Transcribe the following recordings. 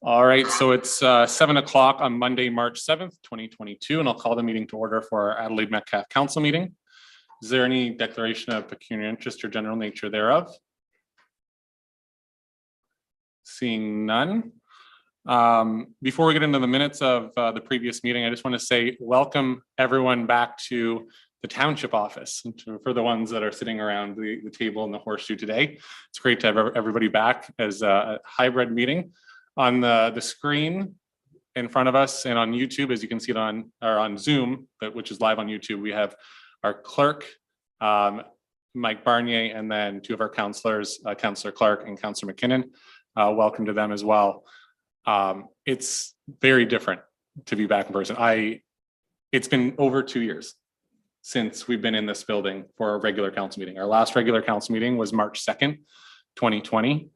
All right, so it's 7 o'clock on Monday, March 7th, 2022, and I'll call the meeting to order for our Adelaide Metcalfe Council meeting. Is there any declaration of pecuniary interest or general nature thereof? Seeing none. Before we get into the minutes of the previous meeting, I just want to say welcome everyone back to the township office. For the ones that are sitting around the table in the horseshoe today, it's great to have everybody back as a hybrid meeting. On the screen in front of us and on YouTube, as you can see it on Zoom, which is live on YouTube, we have our clerk, Mike Barnier, and then two of our councillors, Councillor Clark and Councillor McKinnon. Welcome to them as well. It's very different to be back in person. It's been over 2 years since we've been in this building for a regular council meeting. Our last regular council meeting was March 2nd, 2020.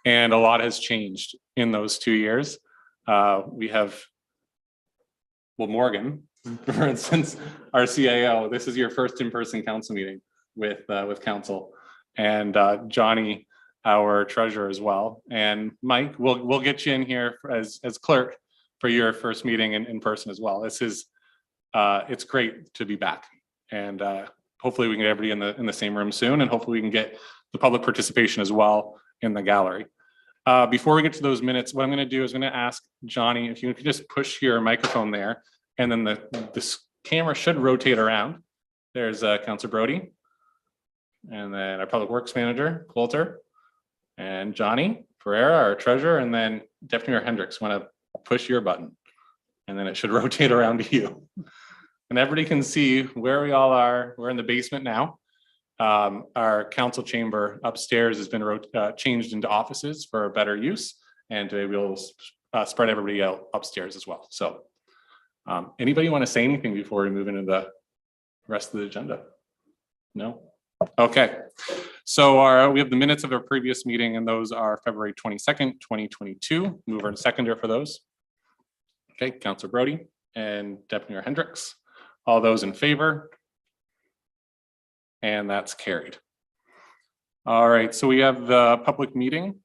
And a lot has changed in those 2 years. We have, well, Morgan, for instance, our CAO. This is your first in-person council meeting with council, and Johnny, our treasurer as well. And Mike, we'll get you in here as clerk for your first meeting in person as well. This is it's great to be back, and hopefully we can get everybody in the same room soon, and hopefully we can get the public participation as well in the gallery. Before we get to those minutes, what I'm going to do is I'm going to ask Johnny if you could just push your microphone there, and then the camera should rotate around. There's Councillor Brody, and then our Public Works Manager, Coulter, and Johnny Ferreira, our treasurer, and then Deputy Mayor Hendricks. Want to push your button, and then it should rotate around to you. And everybody can see where we all are. We're in the basement now. Our council chamber upstairs has been changed into offices for better use, and today we'll spread everybody out upstairs as well. So anybody want to say anything before we move into the rest of the agenda? No? Okay. So we have the minutes of our previous meeting, and those are February 22nd, 2022. Mover and seconder for those. Okay, Councillor Brody and Deputy Mayor Hendricks. All those in favor? And that's carried. All right, so we have the public meeting,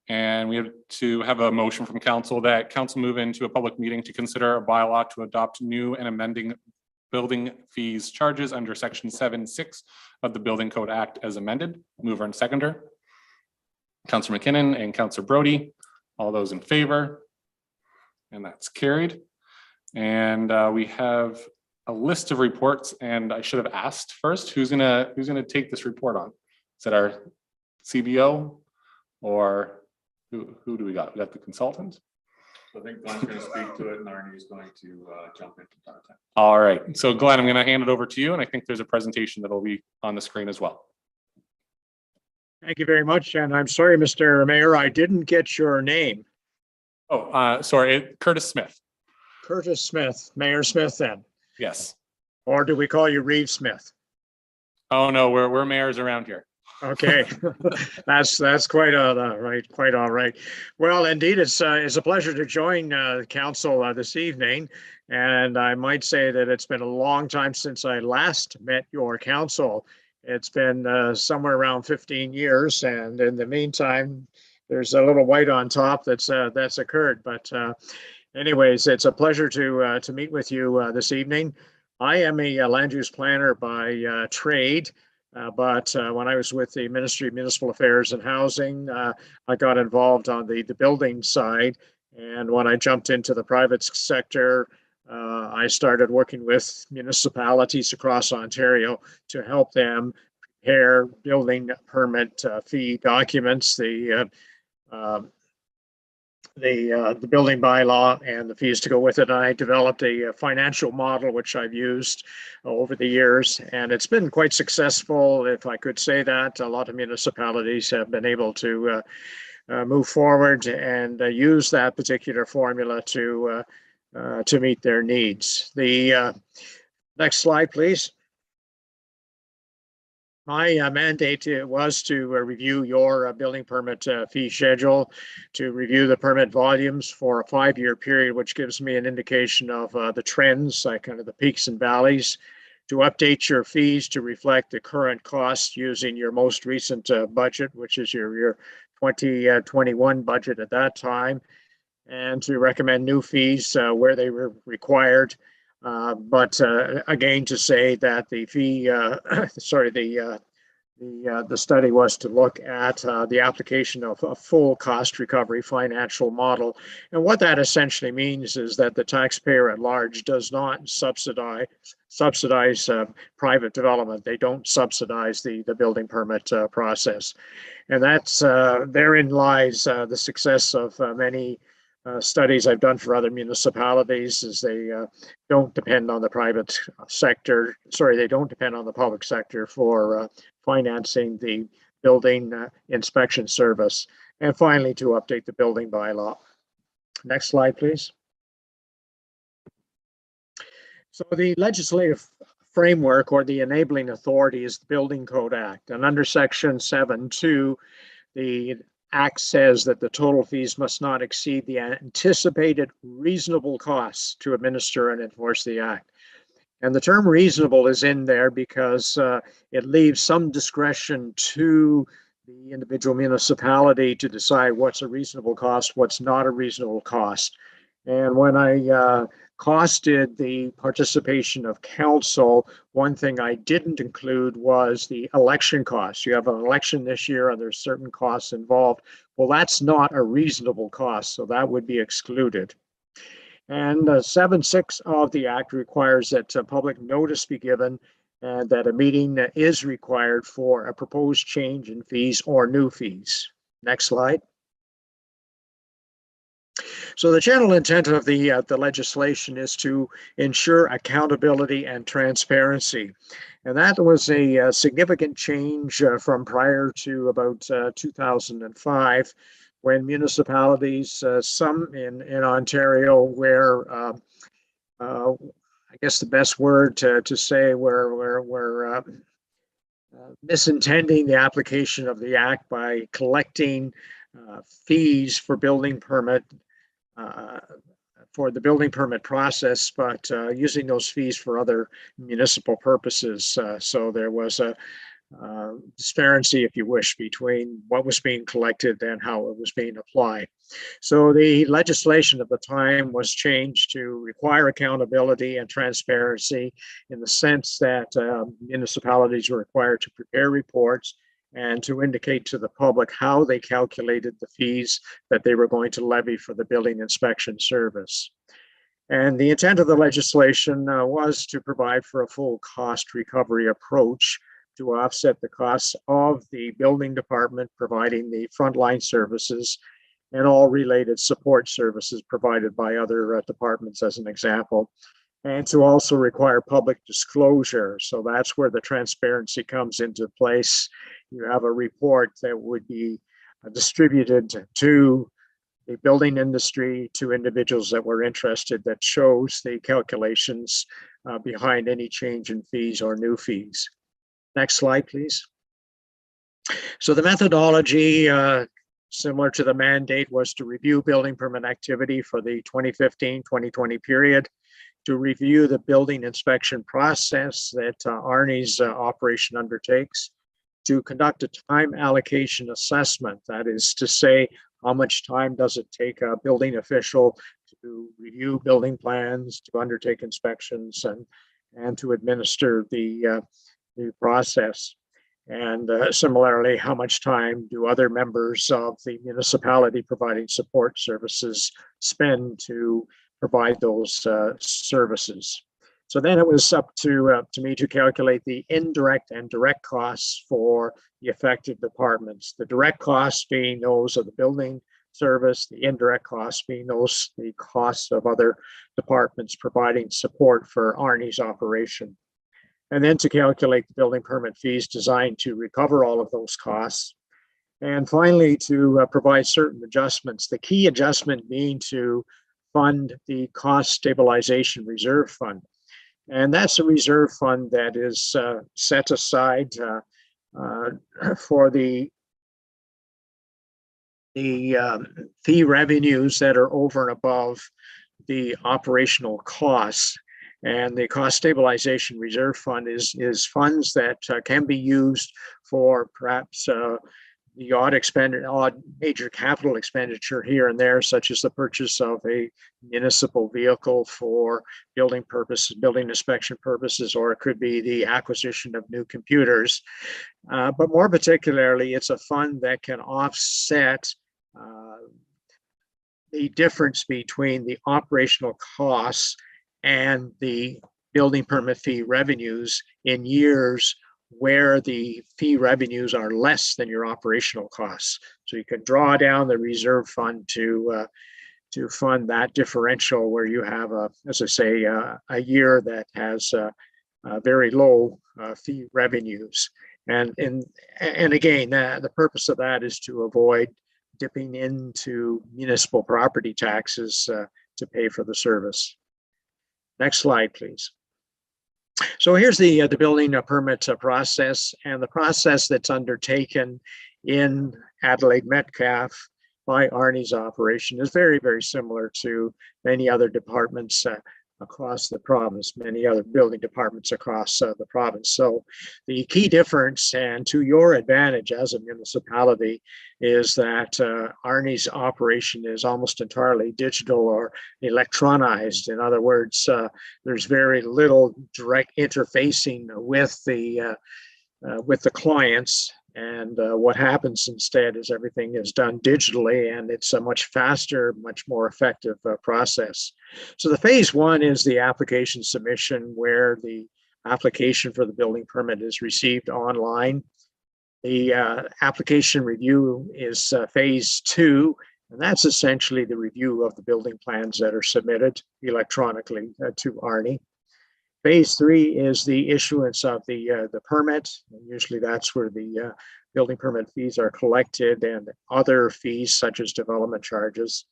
and we have to have a motion from council that council move into a public meeting to consider a bylaw to adopt new and amending building fees charges under section 7(6) of the Building Code Act as amended. Mover and seconder. Councillor McKinnon and Councillor Brody. All those in favor? And that's carried. And we have a list of reports, and I should have asked first who's gonna take this report on. Is it our CBO or who do we got? We got the consultant. I think Glenn's going to speak to it, and Arnie is going to jump into that. All right, so Glenn, I'm going to hand it over to you, and I think there's a presentation that'll be on the screen as well. Thank you very much, and I'm sorry, Mr. Mayor, I didn't get your name. Oh, sorry, Curtis Smith. Curtis Smith, Mayor Smith then. Yes. Or do we call you Reeve Smith? Oh no, we're mayors around here. Okay, that's quite all right. Quite all right. Well, indeed, it's a pleasure to join council this evening, and I might say that it's been a long time since I last met your council. It's been somewhere around 15 years, and in the meantime, there's a little white on top that's occurred. But anyways, it's a pleasure to meet with you this evening. I am a land use planner by trade, but when I was with the Ministry of Municipal Affairs and Housing, I got involved on the building side. And when I jumped into the private sector, I started working with municipalities across Ontario to help them prepare building permit fee documents, the building bylaw and the fees to go with it. I developed a financial model, which I've used over the years, and it's been quite successful, if I could say that. A lot of municipalities have been able to move forward and use that particular formula to meet their needs. The next slide, please. My mandate was to review your building permit fee schedule, to review the permit volumes for a 5-year period, which gives me an indication of the trends, kind of the peaks and valleys, to update your fees to reflect the current costs using your most recent budget, which is your 2021 budget at that time, and to recommend new fees where they were required. But again, to say that the fee, sorry, the study was to look at the application of a full cost recovery financial model. And what that essentially means is that the taxpayer at large does not subsidize private development. They don't subsidize the building permit process. And that's therein lies the success of many studies I've done for other municipalities, is they don't depend on the private sector. Sorry, they don't depend on the public sector for financing the building inspection service. And finally, to update the building bylaw. Next slide, please. So the legislative framework, or the enabling authority, is the Building Code Act. And under Section 7.2, the Act says that the total fees must not exceed the anticipated reasonable costs to administer and enforce the Act. And the term reasonable is in there because it leaves some discretion to the individual municipality to decide what's a reasonable cost, what's not a reasonable cost. And when I costed the participation of council, one thing I didn't include was the election costs. You have an election this year and there's certain costs involved. Well, that's not a reasonable cost, so that would be excluded. And 7.6 of the Act requires that public notice be given and that a meeting is required for a proposed change in fees or new fees. Next slide. So the general intent of the legislation is to ensure accountability and transparency. And that was a significant change from prior to about 2005, when municipalities, some in Ontario, where I guess the best word to say were misintending the application of the Act by collecting fees for building permit for the building permit process, but using those fees for other municipal purposes. So there was a disparity, if you wish, between what was being collected and how it was being applied. So the legislation at the time was changed to require accountability and transparency, in the sense that municipalities were required to prepare reports and to indicate to the public how they calculated the fees that they were going to levy for the building inspection service. And the intent of the legislation was to provide for a full cost recovery approach to offset the costs of the building department providing the frontline services and all related support services provided by other departments, as an example, and to also require public disclosure. So that's where the transparency comes into place. You have a report that would be distributed to the building industry, to individuals that were interested, that shows the calculations behind any change in fees or new fees. Next slide, please. So the methodology, similar to the mandate, was to review building permit activity for the 2015-2020 period, to review the building inspection process that Arnie's operation undertakes, to conduct a time allocation assessment. That is to say, how much time does it take a building official to review building plans, to undertake inspections, and to administer the process. And similarly, how much time do other members of the municipality providing support services spend to provide those services? So then it was up to me to calculate the indirect and direct costs for the affected departments. The direct costs being those of the building service, the indirect costs being the costs of other departments providing support for Arnie's operation. And then to calculate the building permit fees designed to recover all of those costs. And finally, to provide certain adjustments, the key adjustment being to fund the cost stabilization reserve fund. And that's a reserve fund that is set aside for the fee revenues that are over and above the operational costs. And the cost stabilization reserve fund is funds that can be used for perhaps the odd major capital expenditure here and there, such as the purchase of a municipal vehicle for building purposes, building inspection purposes, or it could be the acquisition of new computers. But more particularly, it's a fund that can offset the difference between the operational costs and the building permit fee revenues in years where the fee revenues are less than your operational costs. So you can draw down the reserve fund to fund that differential where you have, as I say, a year that has very low fee revenues. And again, the purpose of that is to avoid dipping into municipal property taxes to pay for the service. Next slide, please. So here's the building permit process, and the process that's undertaken in Adelaide Metcalfe by Arnie's operation is very, very similar to many other departments across the province, many other building departments across the province. So the key difference, and to your advantage as a municipality, is that Arnie's operation is almost entirely digital or electronized. In other words, there's very little direct interfacing with the clients. And what happens instead is everything is done digitally, and it's a much faster, much more effective process. So the phase one is the application submission, where the application for the building permit is received online. The application review is phase two, and that's essentially the review of the building plans that are submitted electronically to Arnie. Phase three is the issuance of the permit. And usually that's where the building permit fees are collected and other fees such as development charges.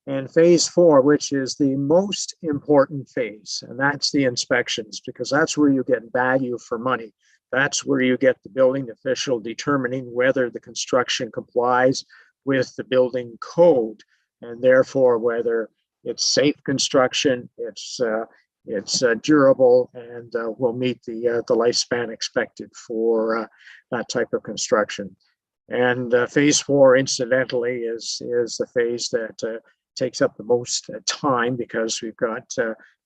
And phase four, which is the most important phase, and that's the inspections, because that's where you get value for money. That's where you get the building official determining whether the construction complies with the building code, and therefore whether it's safe construction, it's durable, and will meet the lifespan expected for that type of construction. And phase four, incidentally, is the phase that takes up the most time, because we've got,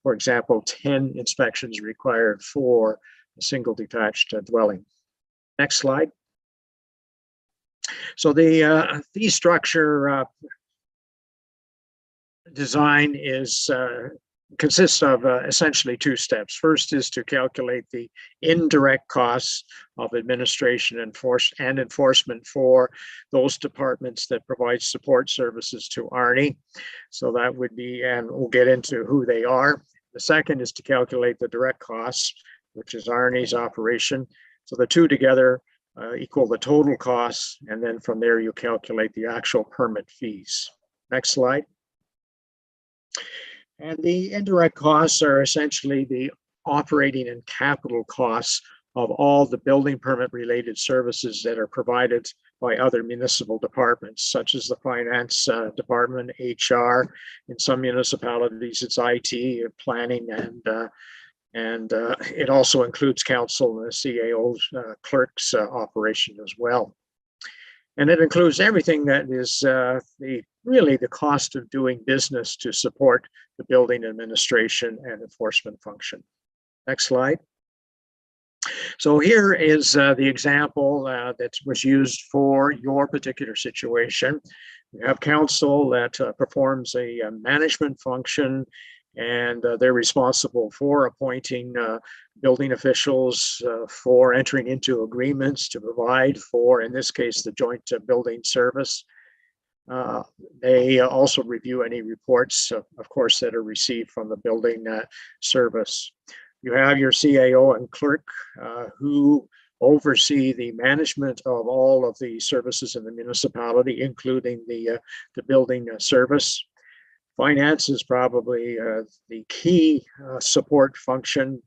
for example, 10 inspections required for a single detached dwelling. Next slide. So the fee structure design consists of essentially two steps. First is to calculate the indirect costs of administration and enforcement for those departments that provide support services to Arnie. So that would be, and we'll get into who they are. The second is to calculate the direct costs, which is Arnie's operation. So the two together equal the total costs, and then from there you calculate the actual permit fees. Next slide. And the indirect costs are essentially the operating and capital costs of all the building permit related services that are provided by other municipal departments, such as the finance department, HR. In some municipalities, it's IT, planning, and it also includes council and the CAO's clerk's operation as well. And it includes everything that is really the cost of doing business to support the building administration and enforcement function. Next slide. So here is the example that was used for your particular situation. You have council that performs a management function, and they're responsible for appointing building officials, for entering into agreements to provide for, in this case, the joint building service. They also review any reports, of course, that are received from the building service. You have your CAO and clerk who oversee the management of all of the services in the municipality, including the building service. Finance is probably the key support function.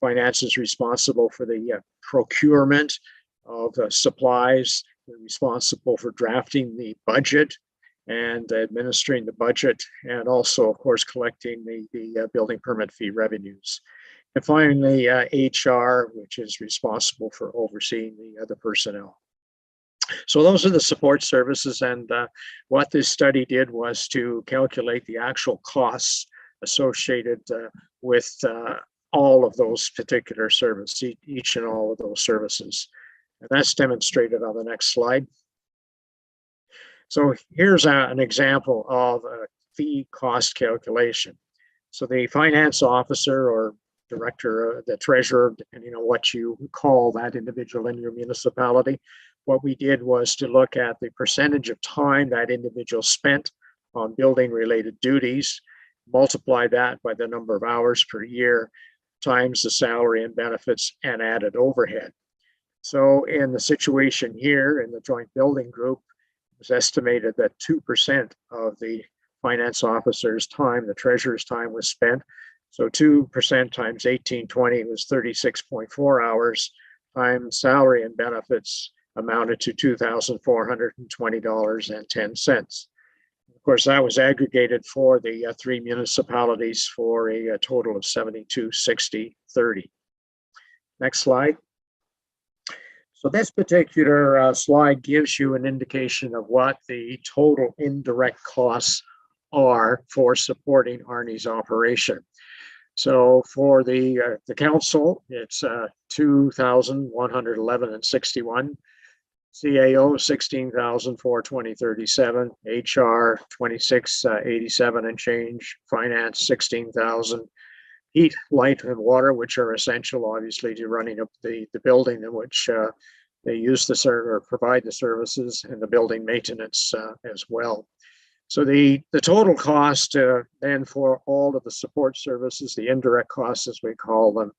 Finance is responsible for the procurement of supplies. They're responsible for drafting the budget and administering the budget, and also, of course, collecting the building permit fee revenues. And finally, HR, which is responsible for overseeing the personnel. So those are the support services, and what this study did was to calculate the actual costs associated with all of those particular services, each and all of those services. And that's demonstrated on the next slide. So here's an example of a fee cost calculation. So the finance officer or director, the treasurer, depending on what you call that individual in your municipality, what we did was to look at the percentage of time that individual spent on building related duties, multiply that by the number of hours per year, times the salary and benefits and added overhead. So in the situation here in the joint building group, it was estimated that 2% of the finance officer's time, the treasurer's time, was spent. So 2% times 1820 was 36.4 hours, times salary and benefits amounted to $2,420.10. Of course, that was aggregated for the three municipalities for a total of 7260.30. Next slide. So this particular slide gives you an indication of what the total indirect costs are for supporting Arnie's operation. So for the council, it's $2,111.61. CAO 16,420.37, HR 2687 and change, finance 16,000, heat, light, and water, which are essential, obviously, to running up the building in which they use the or provide the services, and the building maintenance as well. So the total cost then for all of the support services, the indirect costs as we call them,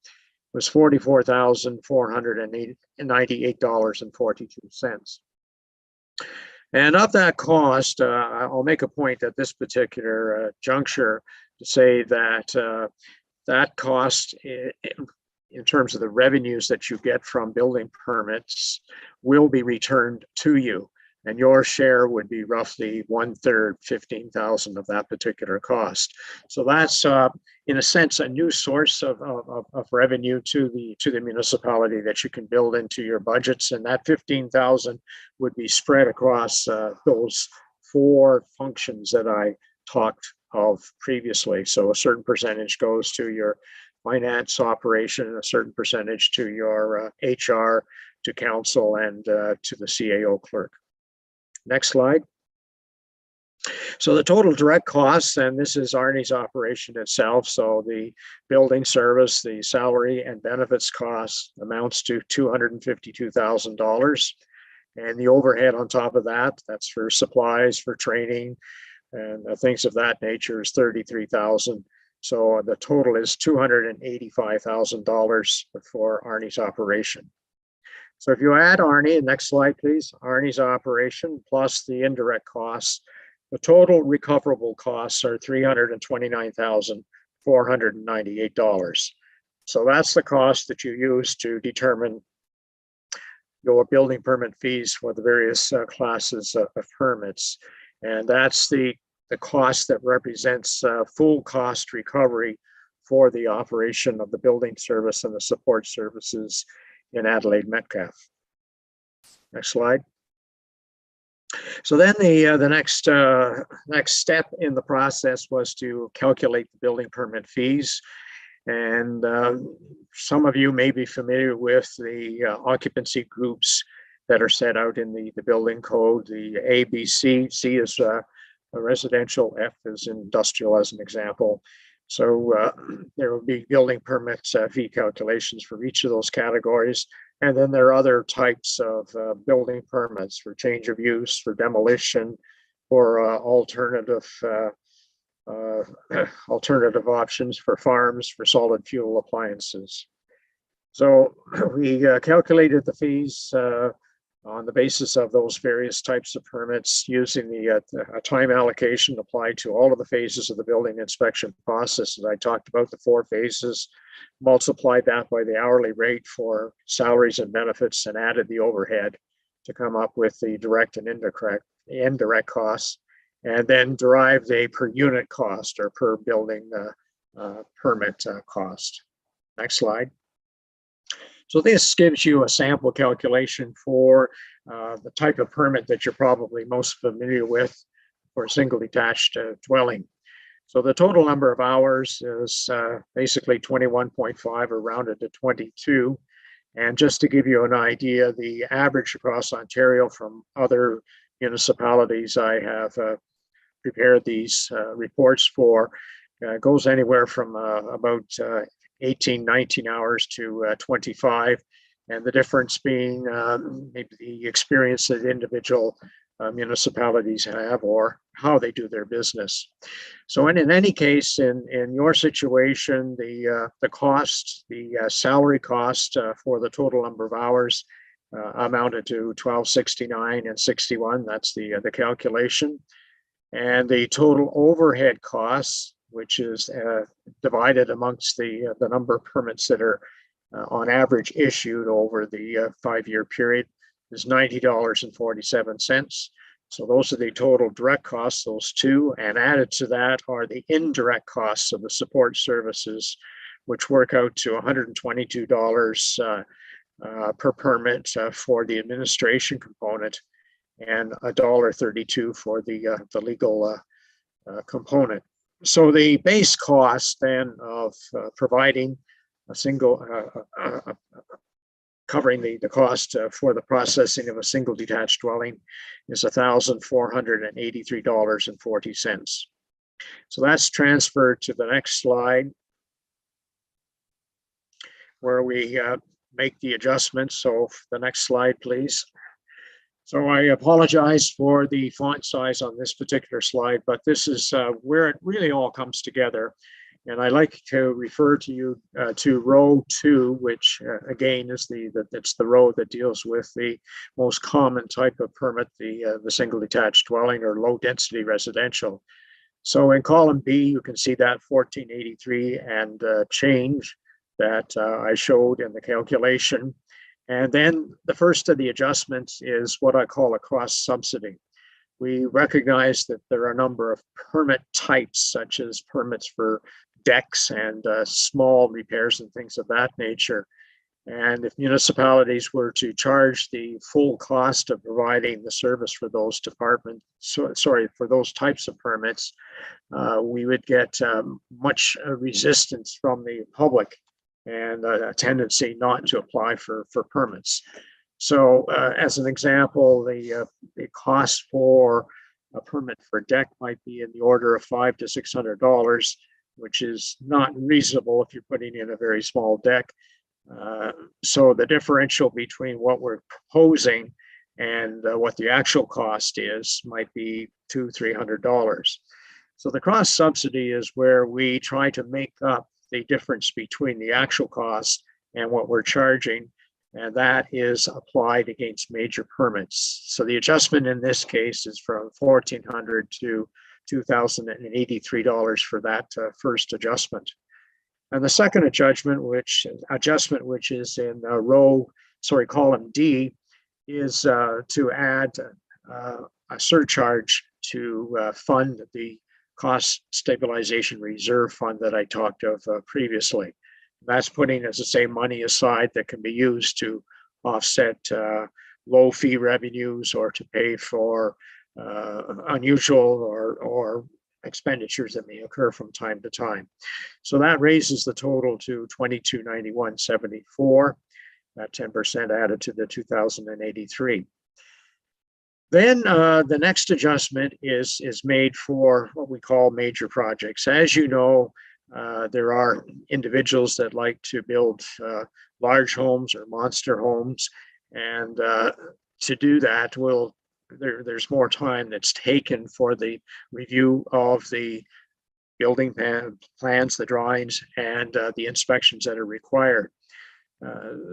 was $44,498.42. And of that cost, I'll make a point at this particular juncture to say that that cost in terms of the revenues that you get from building permits will be returned to you. And your share would be roughly 1/3, 15,000 of that particular cost. So that's, in a sense, a new source of revenue to the municipality that you can build into your budgets. And that 15,000 would be spread across those four functions that I talked of previously. So a certain percentage goes to your finance operation, a certain percentage to your HR, to council, and to the CAO clerk. Next slide. So the total direct costs, and this is Arnie's operation itself. So the building service, the salary and benefits costs amounts to $252,000. And the overhead on top of that, that's for supplies, for training, and things of that nature, is $33,000. So the total is $285,000 for Arnie's operation. So if you add Arnie, next slide, please, Arnie's operation plus the indirect costs, the total recoverable costs are $329,498. So that's the cost that you use to determine your building permit fees for the various classes of permits. And that's the cost that represents full cost recovery for the operation of the building service and the support services in Adelaide Metcalfe. Next slide. So then the next step in the process was to calculate the building permit fees. And some of you may be familiar with the occupancy groups that are set out in the building code. The A, B, C. C is a residential, F is industrial, as an example. So there will be building permits fee calculations for each of those categories. And then there are other types of building permits for change of use, for demolition, for alternative options, for farms, for solid fuel appliances. So we calculated the fees on the basis of those various types of permits using the time allocation applied to all of the phases of the building inspection process. As I talked about, the 4 phases, multiplied that by the hourly rate for salaries and benefits, and added the overhead to come up with the direct and indirect costs, and then derived a per unit cost or per building permit cost. Next slide. So this gives you a sample calculation for the type of permit that you're probably most familiar with for a single detached dwelling. So the total number of hours is basically 21.5 or rounded to 22. And just to give you an idea, the average across Ontario from other municipalities I have prepared these reports for goes anywhere from about 18, 19 hours to 25. And the difference being maybe the experience that individual municipalities have or how they do their business. So in any case, in your situation, the cost, the salary cost for the total number of hours amounted to $12.69 and 61. That's the calculation. And the total overhead costs, which is divided amongst the number of permits that are on average issued over the 5-year period, is $90.47. So those are the total direct costs, those two, and added to that are the indirect costs of the support services, which work out to $122 per permit for the administration component and $1.32 for the legal component. So the base cost then of providing a single covering the cost for the processing of a single detached dwelling is $1,483.40. So that's transferred to the next slide, where we make the adjustments. So the next slide, please. So I apologize for the font size on this particular slide, but this is where it really all comes together. And I like to refer to you to row 2, which again is that's the row that deals with the most common type of permit, the single detached dwelling or low density residential. So in column B, you can see that 1483 and change that I showed in the calculation. And then the first of the adjustments is what I call a cross subsidy. We recognize that there are a number of permit types, such as permits for decks and small repairs and things of that nature. And if municipalities were to charge the full cost of providing the service for those for those types of permits, we would get much resistance from the public and a tendency not to apply for permits. So as an example, the cost for a permit for deck might be in the order of $500 to $600, which is not reasonable if you're putting in a very small deck. So the differential between what we're proposing and what the actual cost is might be $200 to $300. So the cross subsidy is where we try to make up the difference between the actual cost and what we're charging, and that is applied against major permits. So the adjustment in this case is from $1,400 to $2,083 for that first adjustment. And the second adjustment, which is in column D, is to add a surcharge to fund the cost stabilization reserve fund that I talked of previously. That's putting, as I say, money aside that can be used to offset low fee revenues or to pay for unusual or expenditures that may occur from time to time. So that raises the total to $2291.74, that 10% added to the 2083. Then the next adjustment is made for what we call major projects. As you know, there are individuals that like to build large homes or monster homes, and to do that, there's more time that's taken for the review of the building plans, the drawings, and the inspections that are required.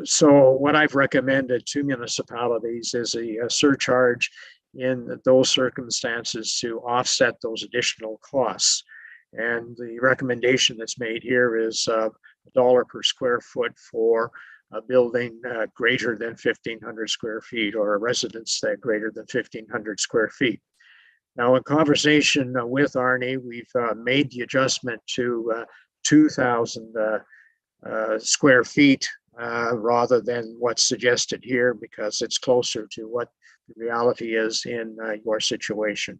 So what I've recommended to municipalities is a surcharge in those circumstances to offset those additional costs. And the recommendation that's made here is $1 per square foot for a building greater than 1,500 square feet or a residence greater than 1,500 square feet. Now, in conversation with Arnie, we've made the adjustment to 2,000 square feet rather than what's suggested here, because it's closer to what the reality is in your situation.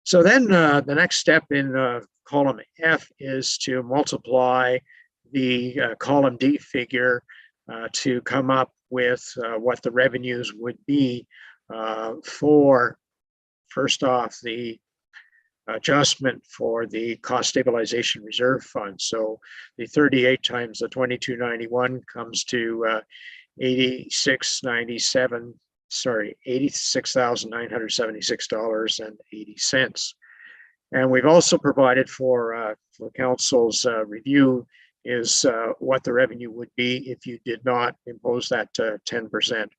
So then the next step in column F is to multiply the column D figure to come up with what the revenues would be for, first off, the adjustment for the cost stabilization reserve fund. So the 38 times the 2291 comes to 86,976.80. And we've also provided for council's review is what the revenue would be if you did not impose that 10%.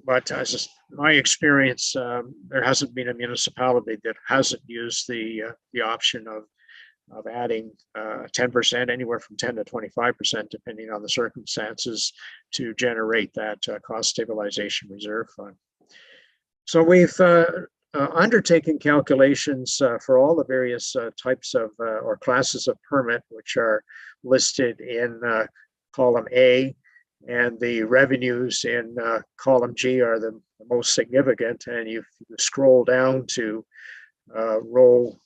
But as my experience, there hasn't been a municipality that hasn't used the option of adding 10%, anywhere from 10 to 25%, depending on the circumstances, to generate that cost stabilization reserve fund. So we've undertaken calculations for all the various types of or classes of permit, which are listed in column A, and the revenues in column G are the most significant. And if you scroll down to row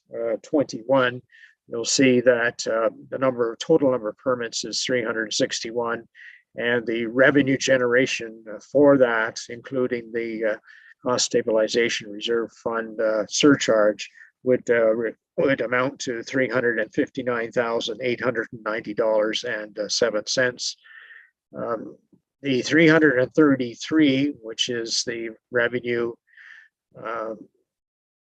21, you'll see that the total number of permits is 361, and the revenue generation for that, including the cost stabilization reserve fund surcharge, would amount to $359,890.07. The 333, which is the revenue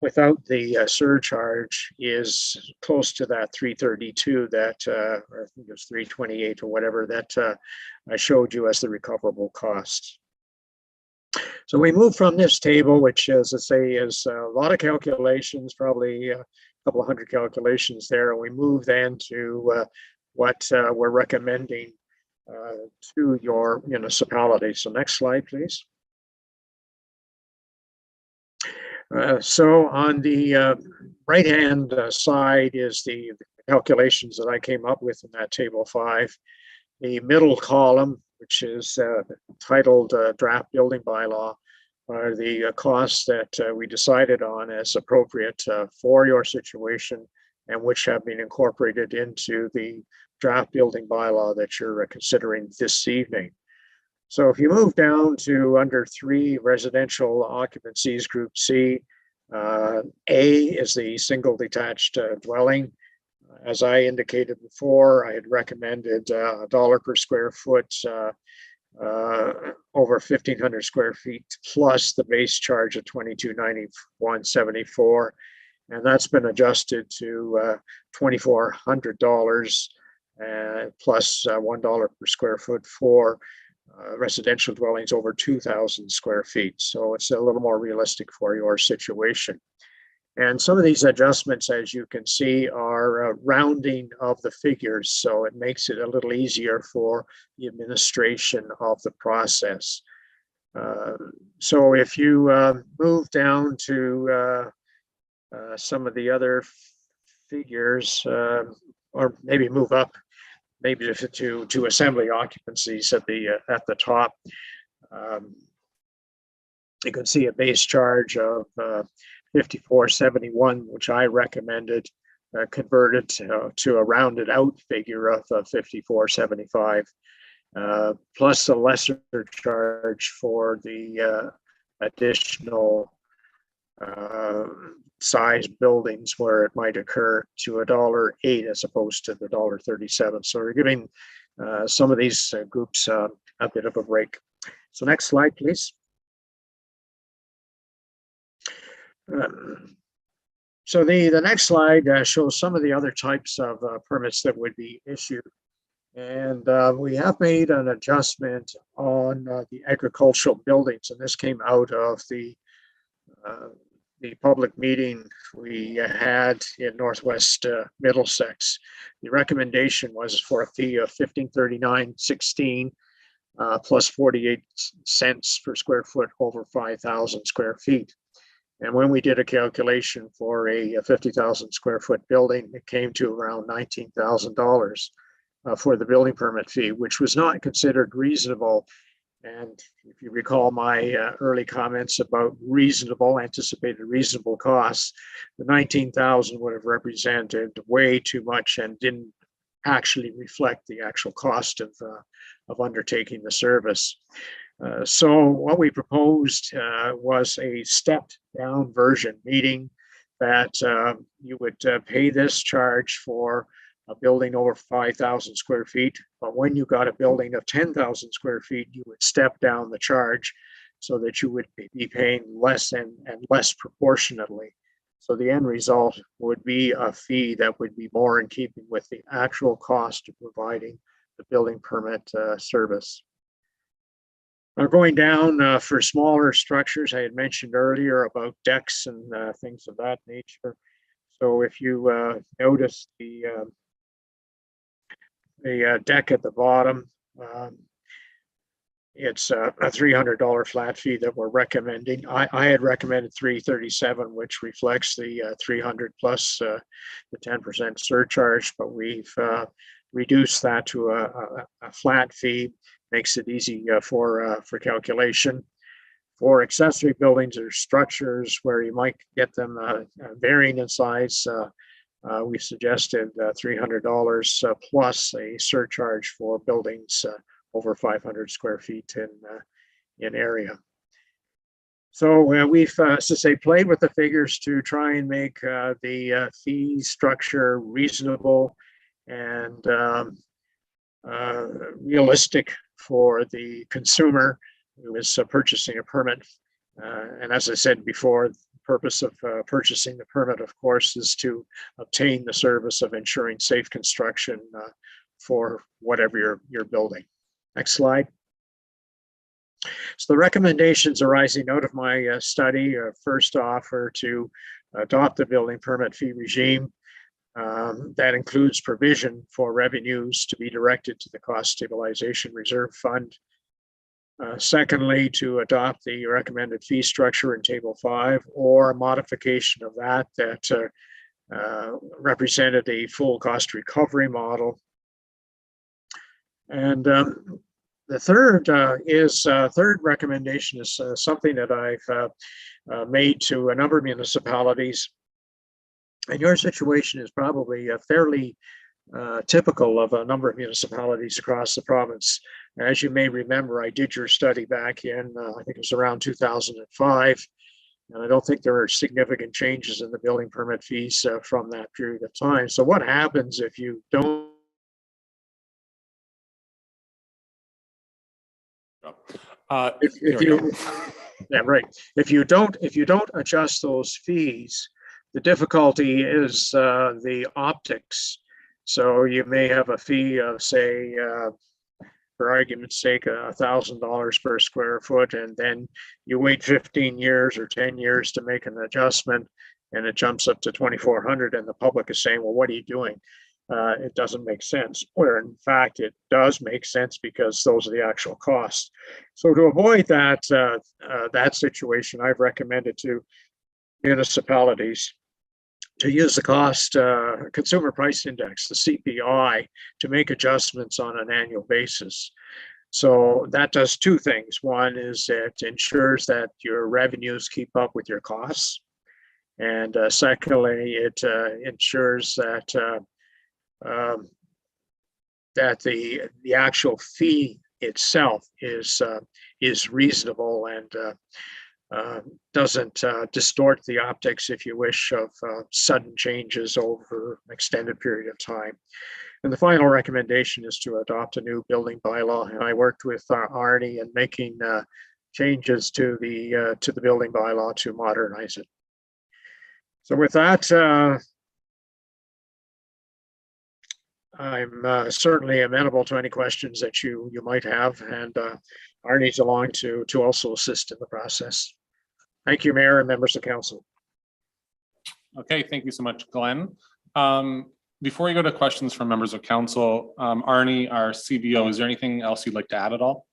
without the surcharge, is close to that 332 that, or I think it was 328 or whatever, that I showed you as the recoverable costs. So we move from this table, which, as I say, is a lot of calculations, probably a couple of hundred calculations there. And we move then to what we're recommending to your municipality. So next slide, please. So on the right-hand side is the calculations that I came up with in that table 5. The middle column, which is titled Draft Building Bylaw, are the costs that we decided on as appropriate for your situation, and which have been incorporated into the draft building bylaw that you're considering this evening. So if you move down to under 3, residential occupancies, group C, A is the single detached dwelling. As I indicated before, I had recommended $1 per square foot over 1,500 square feet, plus the base charge of $2291.74, and that's been adjusted to $2,400 plus $1 per square foot for residential dwellings over 2,000 square feet. So it's a little more realistic for your situation. And some of these adjustments, as you can see, are rounding of the figures. So it makes it a little easier for the administration of the process. So if you move down to some of the other figures, or maybe move up, maybe to assembly occupancies at the top, you can see a base charge of $54.71, which I recommended converted to a rounded out figure of $54.75, plus a lesser charge for the additional size buildings where it might occur, to $1.08 as opposed to the $1.37. So we're giving some of these groups a bit of a break. So next slide, please. So the next slide shows some of the other types of permits that would be issued. And we have made an adjustment on the agricultural buildings, and this came out of the public meeting we had in Northwest Middlesex. The recommendation was for a fee of $1539.16 plus 48 cents per square foot over 5,000 square feet. And when we did a calculation for a 50,000 square foot building, it came to around $19,000 for the building permit fee, which was not considered reasonable And if you recall my early comments about anticipated reasonable costs, the 19,000 would have represented way too much and didn't actually reflect the actual cost of undertaking the service. So what we proposed was a stepped down version, meaning that you would pay this charge for a building over 5,000 square feet. But when you got a building of 10,000 square feet, you would step down the charge so that you would be paying less and less proportionately. So the end result would be a fee that would be more in keeping with the actual cost of providing the building permit service. Now going down for smaller structures, I had mentioned earlier about decks and things of that nature. So if you notice the deck at the bottom, it's a $300 flat fee that we're recommending. I had recommended $337, which reflects the 300 plus the 10% surcharge, but we've reduced that to a flat fee, makes it easy for calculation. For accessory buildings or structures where you might get them varying in size, we suggested $300 plus a surcharge for buildings over 500 square feet in area. So we've, as I say, played with the figures to try and make the fee structure reasonable and realistic for the consumer who is purchasing a permit. And as I said before, the purpose of purchasing the permit, of course, is to obtain the service of ensuring safe construction for whatever you're building. Next slide. So the recommendations arising out of my study first off are to adopt the building permit fee regime. That includes provision for revenues to be directed to the Cost Stabilization Reserve Fund. Secondly, to adopt the recommended fee structure in Table 5 or a modification of that represented a full cost recovery model. And the third recommendation is something that I've made to a number of municipalities. And your situation is probably fairly typical of a number of municipalities across the province. As you may remember, I did your study back in, I think it was around 2005. And I don't think there are significant changes in the building permit fees from that period of time. So what happens if you don't? If you don't adjust those fees, the difficulty is the optics. So you may have a fee of, say, for argument's sake, $1,000 per square foot, and then you wait 15 years or 10 years to make an adjustment, and it jumps up to 2,400, and the public is saying, well, what are you doing? It doesn't make sense, where in fact it does make sense because those are the actual costs. So to avoid that situation, I've recommended to municipalities to use the cost consumer price index, the CPI, to make adjustments on an annual basis. So that does two things. One is it ensures that your revenues keep up with your costs. And secondly, it ensures that that the actual fee itself is reasonable and doesn't distort the optics, if you wish, of sudden changes over an extended period of time. And the final recommendation is to adopt a new building bylaw. And I worked with Arnie in making changes to the building bylaw to modernize it. So with that, I'm certainly amenable to any questions that you might have, and Arnie's along to also assist in the process. Thank you, Mayor and members of council. Okay, thank you so much, Glenn. Before we go to questions from members of council, Arnie, our CBO, is there anything else you'd like to add at all?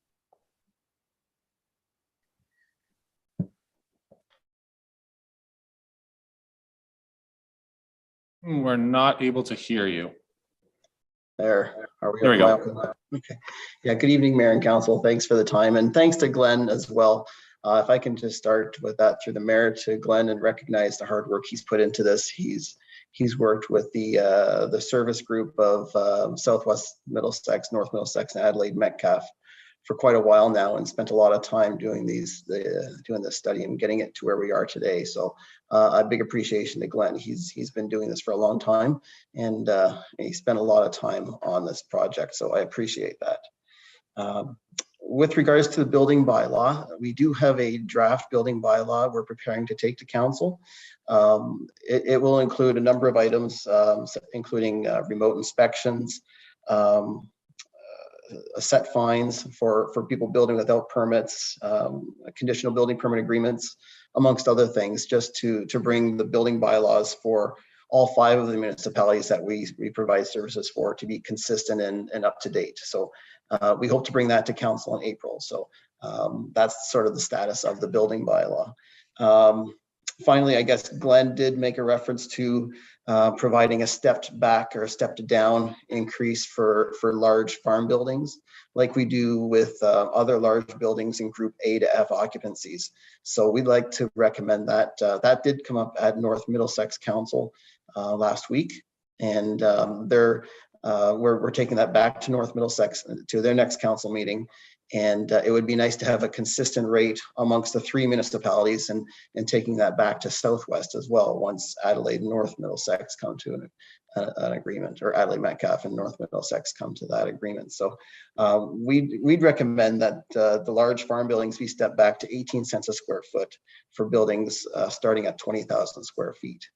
We're not able to hear you. There, are we? There we go. Okay. Yeah, good evening, Mayor and Council. Thanks for the time, and thanks to Glenn as well. If I can just start with that through the mayor to Glenn and recognize the hard work he's put into this. He's worked with the service group of Southwest Middlsex, North Middlesex, and Adelaide Metcalfe for quite a while now, and spent a lot of time doing doing this study and getting it to where we are today. So a big appreciation to Glenn. He's been doing this for a long time, and he spent a lot of time on this project. So I appreciate that. With regards to the building bylaw, we do have a draft building bylaw we're preparing to take to council. It will include a number of items, including remote inspections, set fines for people building without permits, conditional building permit agreements, amongst other things, just to bring the building bylaws for all 5 of the municipalities that we provide services for to be consistent and up to date. So we hope to bring that to council in April. So that's sort of the status of the building bylaw. Finally, I guess Glenn did make a reference to providing a stepped back or a stepped down increase for large farm buildings, like we do with other large buildings in group A to F occupancies. So we'd like to recommend that. That did come up at North Middlesex Council last week, and we're taking that back to North Middlesex to their next council meeting. And it would be nice to have a consistent rate amongst the 3 municipalities and taking that back to Southwest as well once Adelaide and North Middlesex come to an agreement, or Adelaide Metcalfe and North Middlesex come to that agreement. So we'd recommend that the large farm buildings be stepped back to 18 cents a square foot for buildings starting at 20,000 square feet.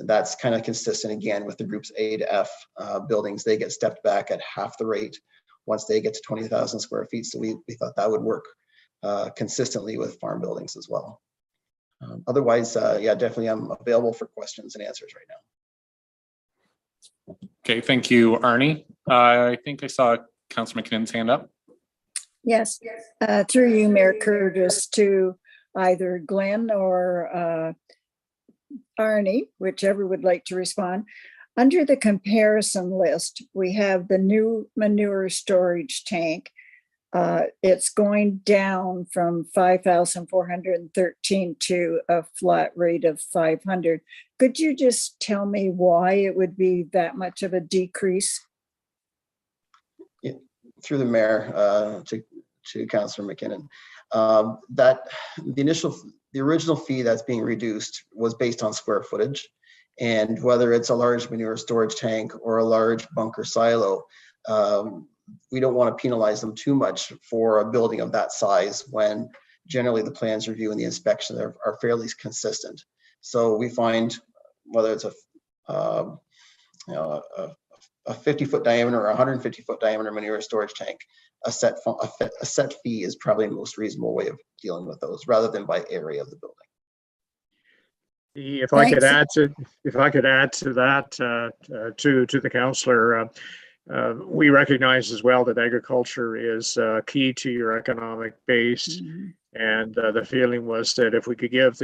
That's kind of consistent again with the groups A to F buildings. They get stepped back at half the rate once they get to 20,000 square feet. So we thought that would work consistently with farm buildings as well. Otherwise, yeah, definitely I'm available for questions and answers right now. Okay, thank you, Arnie. I think I saw Councillor McKinnon's hand up. Yes, through you, Mayor Curtis, to either Glenn or Arnie, whichever would like to respond. Under the comparison list, we have the new manure storage tank. It's going down from 5,413 to a flat rate of 500. Could you just tell me why it would be that much of a decrease? Yeah, through the mayor to Councillor McKinnon, that the original fee that's being reduced was based on square footage. And whether it's a large manure storage tank or a large bunker silo, we don't want to penalize them too much for a building of that size when generally the plans review and the inspection are fairly consistent. So we find whether it's a 50-foot diameter or 150-foot diameter manure storage tank, a set fee is probably the most reasonable way of dealing with those rather than by area of the building. If I could add to that, to the councillor, we recognize as well that agriculture is key to your economic base, and the feeling was that if we could give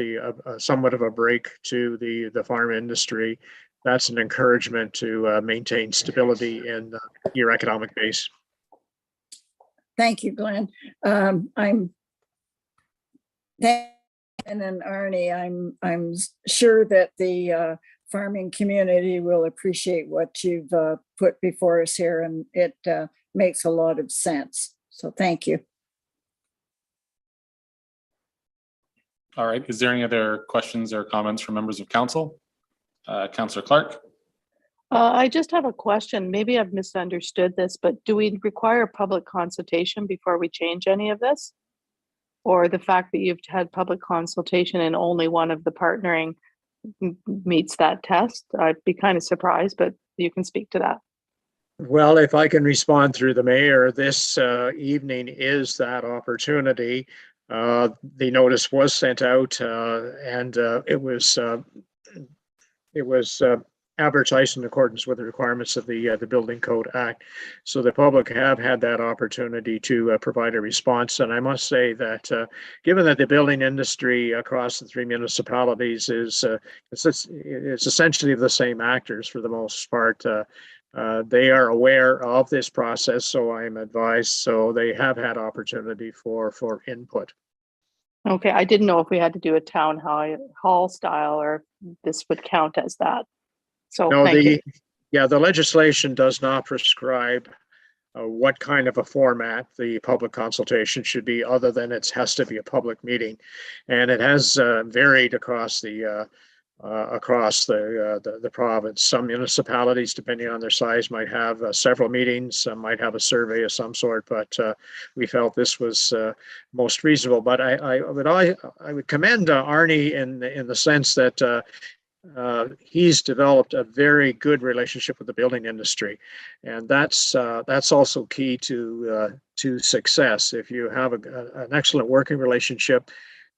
somewhat of a break to the farm industry, that's an encouragement to maintain stability in your economic base. Thank you, Glenn. And then Arnie, I'm sure that the farming community will appreciate what you've put before us here, and it makes a lot of sense. So thank you. All right, is there any other questions or comments from members of council? Councillor Clark. I just have a question. Maybe I've misunderstood this, but do we require public consultation before we change any of this? Or the fact that you've had public consultation and only one of the partnering meets that test? I'd be kind of surprised, but you can speak to that. Well, if I can respond through the mayor, this evening is that opportunity. The notice was sent out and it was advertised in accordance with the requirements of the Building Code Act. So the public have had that opportunity to provide a response. And I must say that given that the building industry across the 3 municipalities is it's essentially the same actors for the most part, They are aware of this process, so I am advised, so they have had opportunity for input. Okay, I didn't know if we had to do a town hall style or this would count as that. So No, thank you. the legislation does not prescribe what kind of a format the public consultation should be, other than it has to be a public meeting. And it has varied across the province. Some municipalities, depending on their size, might have several meetings, some might have a survey of some sort, but we felt this was most reasonable. But I would commend Arnie in the sense that he's developed a very good relationship with the building industry, and that's also key to success. If you have an excellent working relationship,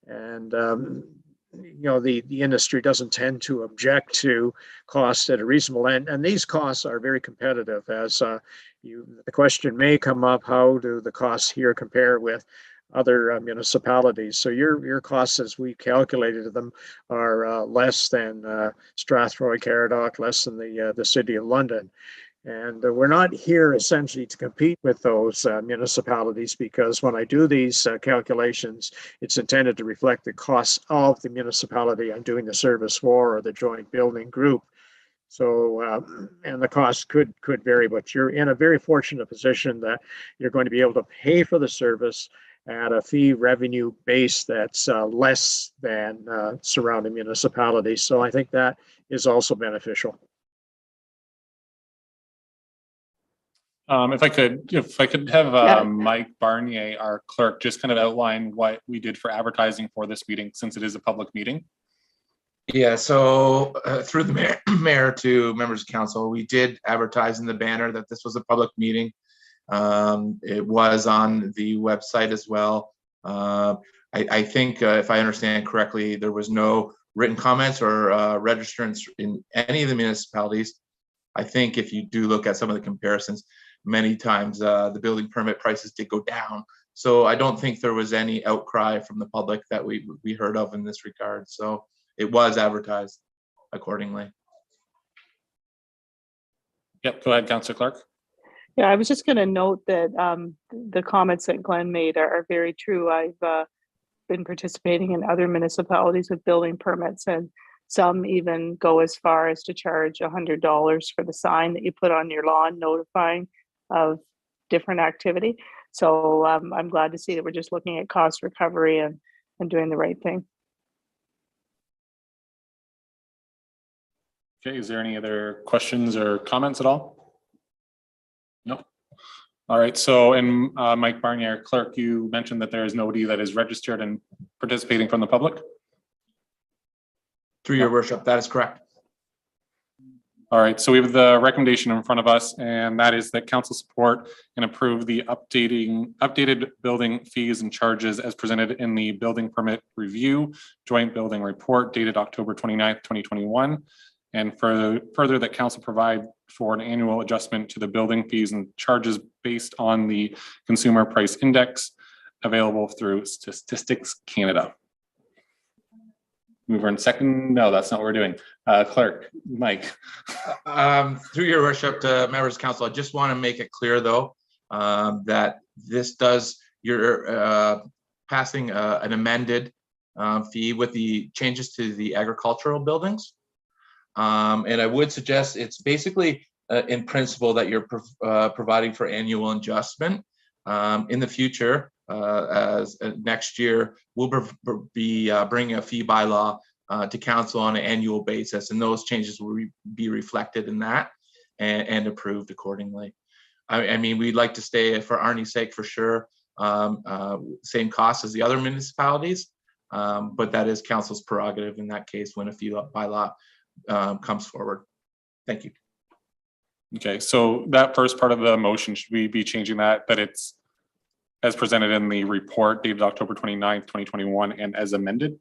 and the industry doesn't tend to object to costs at a reasonable end, and these costs are very competitive. As the question may come up, how do the costs here compare with other municipalities? So your costs, as we calculated them, are less than Strathroy, Caradoc, less than the City of London. And we're not here essentially to compete with those municipalities, because when I do these calculations, it's intended to reflect the costs of the municipality I'm doing the service for, or the joint building group. So, and the cost could vary, but you're in a very fortunate position that you're going to be able to pay for the service at a fee revenue base that's less than surrounding municipalities. So I think that is also beneficial. If I could have Mike Barnier, our clerk, just kind of outline what we did for advertising for this meeting, since it is a public meeting. Yeah, so through the mayor to members of council, we did advertise in the banner that this was a public meeting. It was on the website as well. I think if I understand correctly, there was no written comments or registrants in any of the municipalities. I think if you do look at some of the comparisons, many times the building permit prices did go down. So I don't think there was any outcry from the public that we heard of in this regard. So it was advertised accordingly. Yep, go ahead, Councillor Clark. Yeah, I was just going to note that the comments that Glenn made are very true. I've been participating in other municipalities with building permits, and some even go as far as to charge $100 for the sign that you put on your lawn notifying of different activity. So I'm glad to see that we're just looking at cost recovery and doing the right thing. Okay, is there any other questions or comments at all? No. All right, so and Mike Barnier, clerk, you mentioned that there is nobody that is registered and participating from the public? Through your worship, that is correct. All right, so we have the recommendation in front of us, and that is that council support and approve the updated building fees and charges as presented in the building permit review joint building report dated October 29th, 2021. And further that council provide for an annual adjustment to the building fees and charges based on the consumer price index available through Statistics Canada. Mover and second. No, that's not what we're doing. Clerk, Mike. Through your worship to members of council, I just want to make it clear though, that this you're passing an amended fee with the changes to the agricultural buildings. And I would suggest it's basically in principle that you're providing for annual adjustment. In the future, as next year, we'll be bringing a fee bylaw to council on an annual basis, and those changes will be reflected in that and approved accordingly. I mean, we'd like to stay, for Arnie's sake, for sure, same cost as the other municipalities, but that is council's prerogative in that case when a fee bylaw comes forward. Thank you. Okay, so that first part of the motion, should we be changing that it's as presented in the report dated October 29th, 2021 and as amended?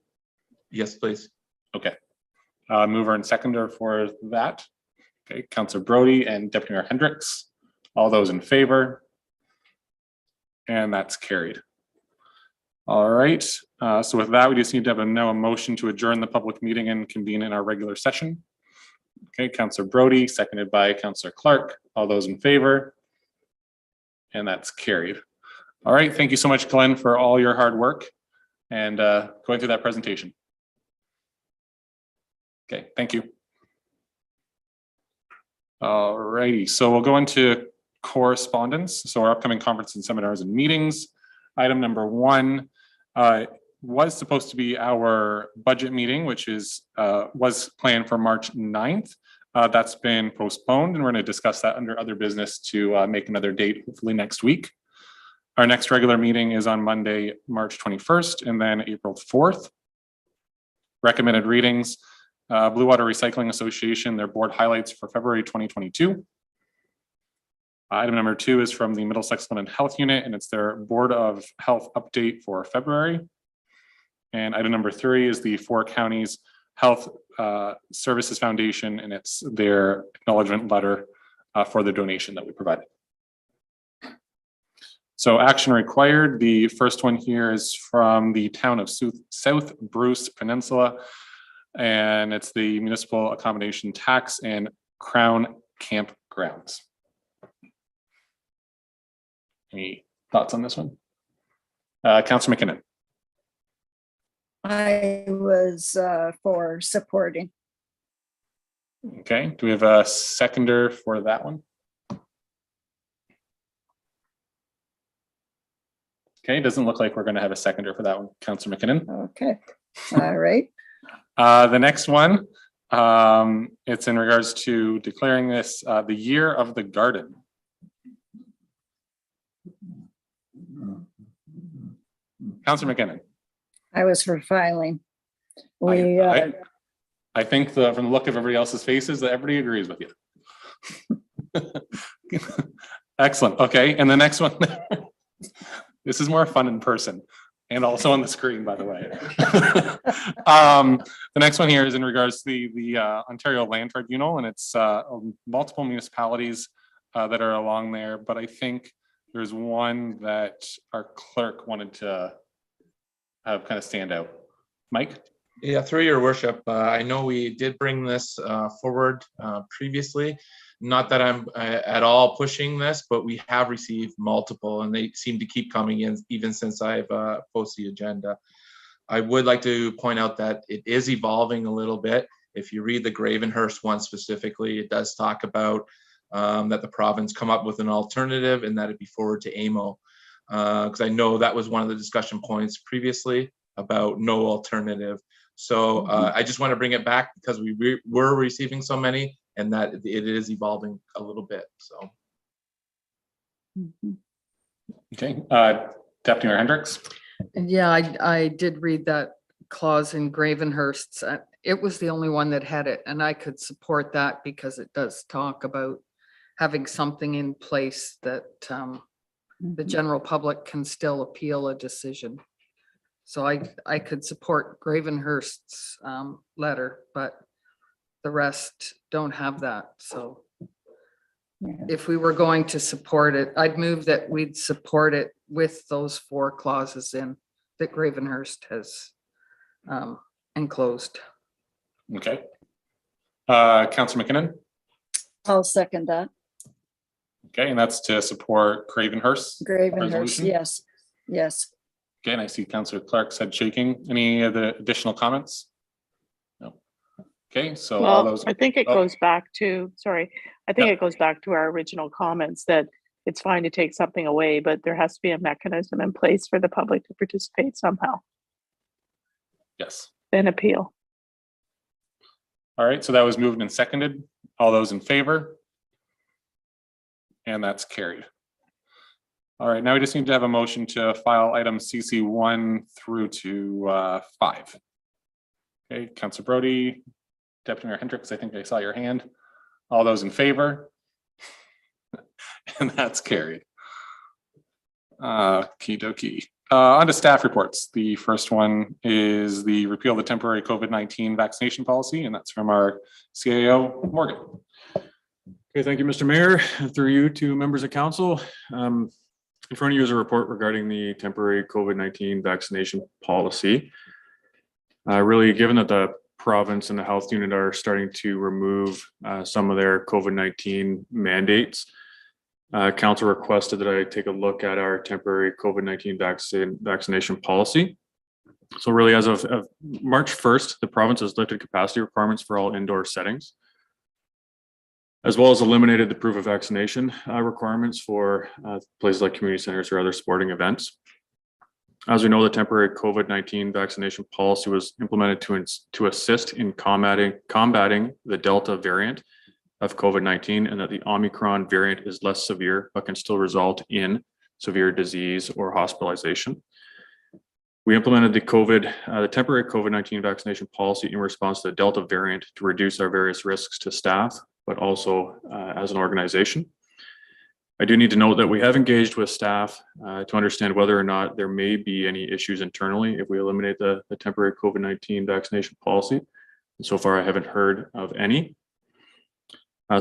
Yes, please. Okay. Mover and seconder for that. Okay, Councillor Brody and Deputy Mayor Hendricks. All those in favor? And that's carried. All right, so with that, we just need to have a motion to adjourn the public meeting and convene in our regular session. Okay, Councillor Brody, seconded by Councillor Clark. All those in favor? And that's carried. All right, thank you so much, Glenn, for all your hard work and going through that presentation. Okay, thank you. All righty, so we'll go into correspondence. So our upcoming conference and seminars and meetings. Item number 1 was supposed to be our budget meeting, which was planned for March 9th. That's been postponed, and we're going to discuss that under other business to make another date, hopefully next week. Our next regular meeting is on Monday, March 21st, and then April 4th. Recommended readings. Blue Water Recycling Association, their board highlights for February 2022. Item number 2 is from the Middlesex London Health Unit, and it's their Board of Health update for February. And item number 3 is the 4 Counties Health Services Foundation, and it's their acknowledgement letter for the donation that we provided. So action required. The first one here is from the town of South Bruce Peninsula, and it's the municipal accommodation tax and Crown campgrounds. Any thoughts on this one? Councillor McKinnon. I was for supporting. Okay, do we have a seconder for that one? Okay, doesn't look like we're going to have a seconder for that one. Councillor McKinnon. Okay, all right. The next one, it's in regards to declaring this the year of the garden. Councillor McKinnon. I was for filing. I think from the look of everybody else's faces that everybody agrees with you. Excellent. Okay, and the next one. This is more fun in person and also on the screen, by the way. The next one here is in regards to the Ontario Land Tribunal, and it's multiple municipalities that are along there, but I think there's one that our clerk wanted to have kind of stand out. Mike? Yeah, through your worship, I know we did bring this forward previously. Not that I'm at all pushing this, but we have received multiple, and they seem to keep coming in even since I've posted the agenda. I would like to point out that it is evolving a little bit. If you read the Gravenhurst one specifically, it does talk about that the province come up with an alternative and that it be forward to AMO. Because I know that was one of the discussion points previously about no alternative. So I just want to bring it back because we were receiving so many, and that it is evolving a little bit. So. Okay, Deputy Mayor Hendricks. Yeah, I did read that clause in Gravenhurst's. It was the only one that had it, and I could support that because it does talk about having something in place that the general public can still appeal a decision. So I could support Gravenhurst's letter, but the rest don't have that. So if we were going to support it, I'd move that we'd support it with those 4 clauses in that Gravenhurst has enclosed. Okay. Councillor McKinnon. I'll second that. Okay, and that's to support Gravenhurst. Gravenhurst, yes, yes. Okay, and I see Councillor Clark's head shaking. Any other additional comments? No. Okay, so all those. I think it goes back to, sorry, I think it goes back to our original comments that it's fine to take something away, but there has to be a mechanism in place for the public to participate somehow. Yes. An appeal. All right, so that was moved and seconded. All those in favor? And that's carried. All right, now we just need to have a motion to file items CC 1 through to 5. Okay, Councillor Brody, Deputy Mayor Hendricks, I think I saw your hand. All those in favor? And that's carried. Okie dokie. On to staff reports. The first one is the repeal of the temporary COVID-19 vaccination policy, and that's from our CAO, Morgan. Okay, thank you, Mr. Mayor. Through you to members of council. In front of you is a report regarding the temporary COVID-19 vaccination policy. Really, given that the province and the health unit are starting to remove some of their COVID-19 mandates. Council requested that I take a look at our temporary COVID-19 vaccination policy. So really, as of March 1st, the province has lifted capacity requirements for all indoor settings, as well as eliminated the proof of vaccination requirements for places like community centers or other sporting events. As we know, the temporary COVID-19 vaccination policy was implemented to assist in combating the Delta variant of COVID-19, and that the Omicron variant is less severe, but can still result in severe disease or hospitalization. We implemented the temporary COVID-19 vaccination policy in response to the Delta variant to reduce our various risks to staff, but also as an organization. I do need to note that we have engaged with staff to understand whether or not there may be any issues internally if we eliminate the temporary COVID-19 vaccination policy. And so far, I haven't heard of any.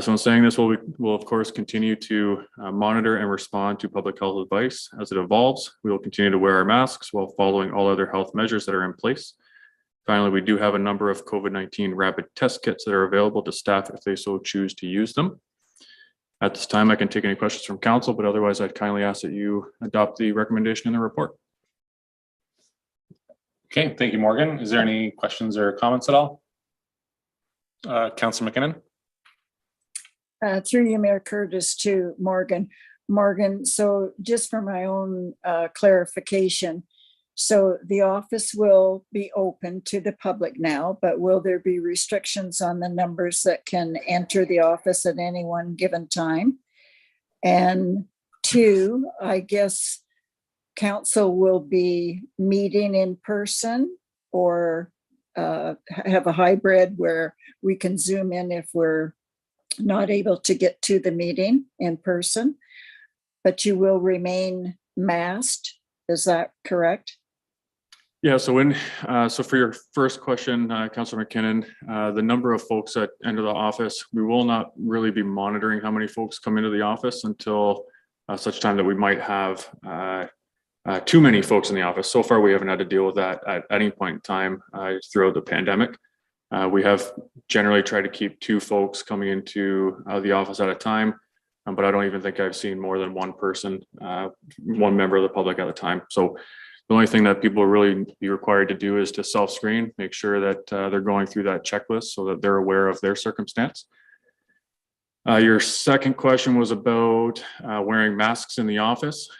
So in saying this, we'll of course continue to monitor and respond to public health advice as it evolves. We will continue to wear our masks while following all other health measures that are in place. Finally, we do have a number of COVID-19 rapid test kits that are available to staff if they so choose to use them. At this time, I can take any questions from council, but otherwise I'd kindly ask that you adopt the recommendation in the report. Okay, thank you, Morgan. Is there any questions or comments at all? Councillor McKinnon? Through you, Mayor Curtis, to Morgan. Morgan, so just for my own clarification, so the office will be open to the public now, but will there be restrictions on the numbers that can enter the office at any one given time? And two, I guess council will be meeting in person or have a hybrid where we can zoom in if we're not able to get to the meeting in person, but you will remain masked. Is that correct? Yeah, so for your first question, Councillor McKinnon, the number of folks that enter the office, we will not really be monitoring how many folks come into the office until such time that we might have too many folks in the office. So far, we haven't had to deal with that at any point in time throughout the pandemic. We have generally tried to keep 2 folks coming into the office at a time, but I don't even think I've seen more than one person, one member of the public at a time. So the only thing that people will really be required to do is to self-screen, make sure that they're going through that checklist so that they're aware of their circumstance. Your second question was about wearing masks in the office.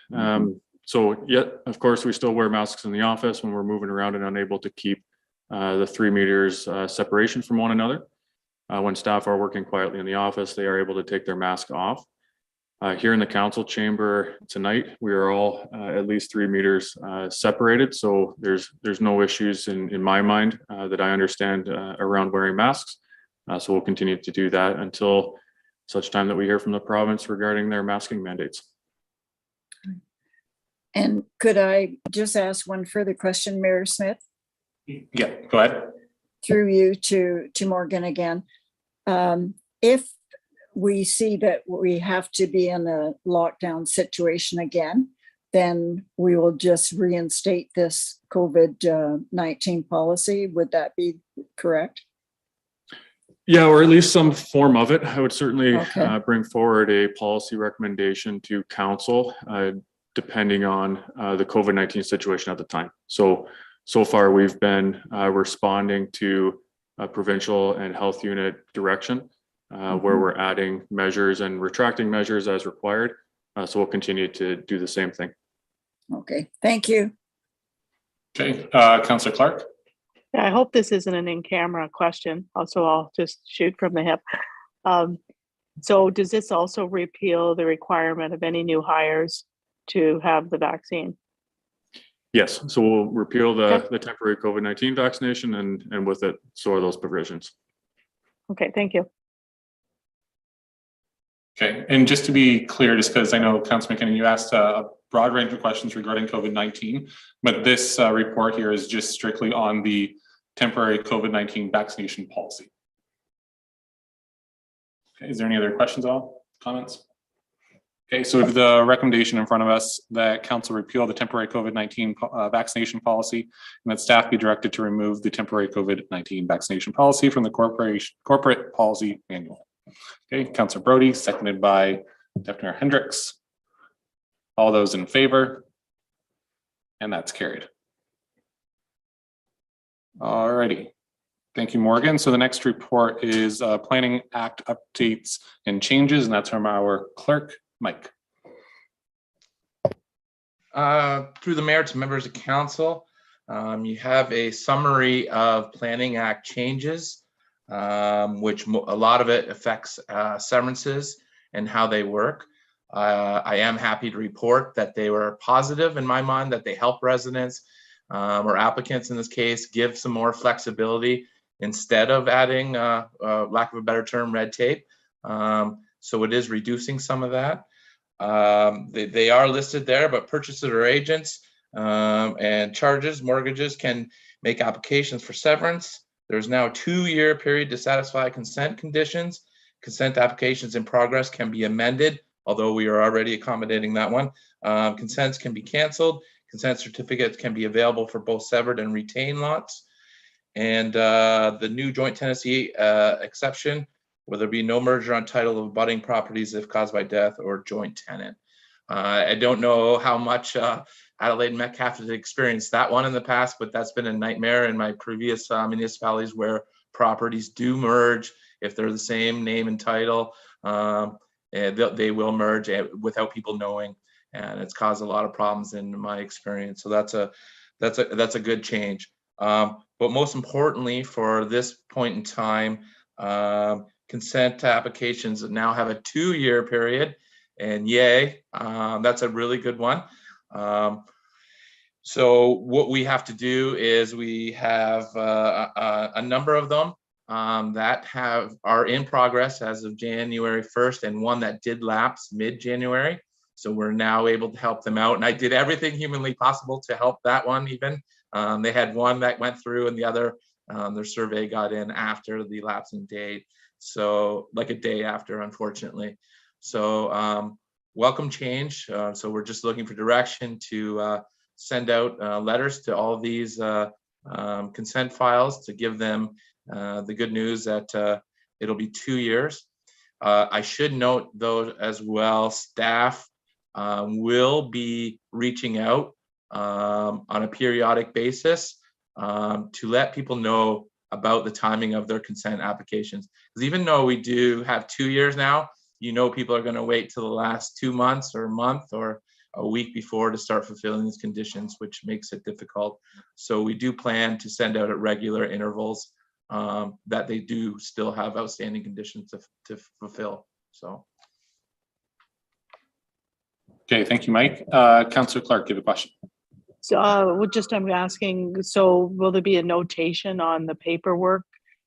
So yeah, of course, we still wear masks in the office when we're moving around and unable to keep the 3 meters separation from one another. When staff are working quietly in the office, they are able to take their mask off. Here in the council chamber tonight, we are all at least 3 meters separated. So there's no issues in my mind that I understand around wearing masks. So we'll continue to do that until such time that we hear from the province regarding their masking mandates. And could I just ask one further question, Mayor Smith? Yeah, go ahead. Through you to Morgan again. If we see that we have to be in a lockdown situation again, then we will just reinstate this COVID-19 policy. Would that be correct? Yeah, or at least some form of it. I would certainly Okay. bring forward a policy recommendation to council, depending on the COVID-19 situation at the time. So far, we've been responding to provincial and health unit direction, where we're adding measures and retracting measures as required. So we'll continue to do the same thing. Okay, thank you. Okay, Councillor Clark. Yeah, I hope this isn't an in-camera question. Also, I'll just shoot from the hip. So does this also repeal the requirement of any new hires to have the vaccine? Yes, so we'll repeal the temporary COVID-19 vaccination and with it, so are those provisions. Okay, thank you. Okay, and just to be clear, just because I know Councillor McKinnon, you asked a broad range of questions regarding COVID-19, but this report here is just strictly on the temporary COVID-19 vaccination policy. Okay, is there any other questions at all? Comments? Okay, so we have the recommendation in front of us that council repeal the temporary COVID-19 vaccination policy and that staff be directed to remove the temporary COVID-19 vaccination policy from the corporate policy manual. Okay, Councillor Brody, seconded by Deputy Mayor Hendricks. All those in favor? And that's carried. All righty. Thank you, Morgan. So the next report is Planning Act updates and changes, and that's from our clerk, Mike. Through the mayor to members of council, you have a summary of Planning Act changes, which a lot of it affects severances and how they work. I am happy to report that they were positive in my mind, that they help residents or applicants in this case give some more flexibility instead of adding, lack of a better term, red tape. So it is reducing some of that. They are listed there, but purchasers or agents and charges, mortgages can make applications for severance. There's now a 2-year period to satisfy consent conditions. Consent applications in progress can be amended, although we are already accommodating that one. Consents can be canceled. Consent certificates can be available for both severed and retained lots. And the new joint tenancy exception, where there be no merger on title of abutting properties if caused by death or joint tenant. I don't know how much Adelaide Metcalfe has experienced that one in the past, but that's been a nightmare in my previous municipalities where properties do merge if they're the same name and title. And they will merge without people knowing, and it's caused a lot of problems in my experience. So that's a good change. But most importantly, for this point in time, consent applications now have a 2-year period, and yay, that's a really good one. So what we have to do is we have a number of them that are in progress as of January 1st, and one that did lapse mid-January. So we're now able to help them out, and I did everything humanly possible to help that one even. They had one that went through and the other, their survey got in after the lapsing date. So like a day after, unfortunately. So welcome change. So we're just looking for direction to send out letters to all of these consent files to give them the good news that it'll be 2 years. I should note though as well, staff will be reaching out on a periodic basis to let people know about the timing of their consent applications. Because even though we do have 2 years now, people are going to wait till the last 2 months or a month or a week before to start fulfilling these conditions, which makes it difficult. So we do plan to send out at regular intervals that they do still have outstanding conditions to fulfill. So. Okay, thank you, Mike. Councillor Clark, you have a question. So I'm asking, so will there be a notation on the paperwork